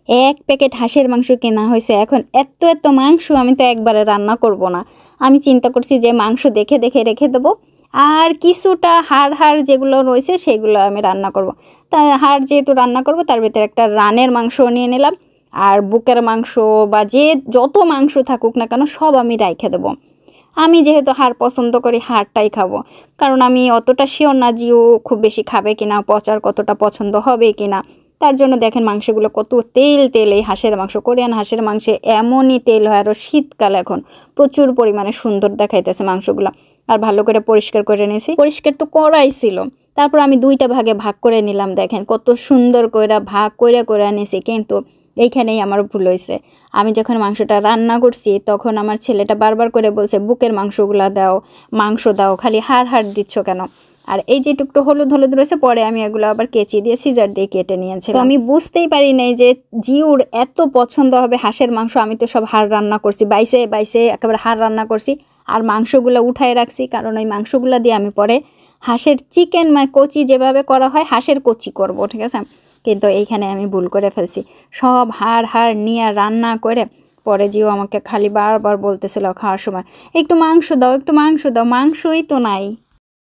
এক প্যাকেট হাঁসের মাংস কেনা হয়েছে। এখন এত এত মাংস আমি তো একবারে রান্না করব না। আমি চিন্তা করছি যে মাংস দেখে দেখে রেখে দেবো, আর কিছুটা হাড় যেগুলো রয়েছে সেগুলো আমি রান্না করব। তাই হাড় যেহেতু রান্না করব, তার ভিতরে একটা রানের মাংস নিয়ে নিলাম, আর বুকের মাংস বা যত মাংস থাকুক না কেন সব আমি রাইখে দেবো। আমি যেহেতু হাড় পছন্দ করি, হাড়টাই খাবো, কারণ আমি অতটা শিওর না জিও খুব বেশি খাবে কিনা, পচার কতটা পছন্দ হবে কিনা। তার জন্য দেখেন মাংসগুলো কত তেল তেল। এই হাঁসের মাংস, কোরিয়ান হাঁসের মাংসে এমনই তেল হয়, আরও শীতকাল এখন প্রচুর পরিমাণে সুন্দর দেখাইতেছে মাংসগুলো। আর ভালো করে পরিষ্কার করে নিয়েছি, পরিষ্কার তো করাই ছিল। তারপর আমি দুইটা ভাগে ভাগ করে নিলাম, দেখেন কত সুন্দর করে ভাগ করে নিয়েছি। কিন্তু এইখানেই আমার ভুল হয়েছে। আমি যখন মাংসটা রান্না করছি তখন আমার ছেলেটা বারবার করে বলছে বুকের মাংসগুলা দাও, মাংস দাও, খালি হাড় দিচ্ছ কেন। আর এই যে টুকটো হলুদ রয়েছে, পরে আমি এগুলো আবার কেচি দিয়ে সিজার দিয়ে কেটে নিয়েছি। তো আমি বুঝতেই পারি নাই যে জিউর এত পছন্দ হবে হাঁসের মাংস। আমি তো সব হাড় রান্না করছি, বাইসে একেবারে হাড় রান্না করছি, আর মাংসগুলো উঠায় রাখছি, কারণ ওই মাংসগুলো দিয়ে আমি পরে হাঁসের চিকেন কচি যেভাবে করা হয় হাঁসের কচি করব, ঠিক আছে। কিন্তু এইখানে আমি ভুল করে ফেলছি, সব হাড় নিয়ে রান্না করে পরে জিও আমাকে খালি বারবার বলতেছিল খাওয়ার সময়, একটু মাংস দাও, একটু মাংস দাও, মাংসই তো নাই।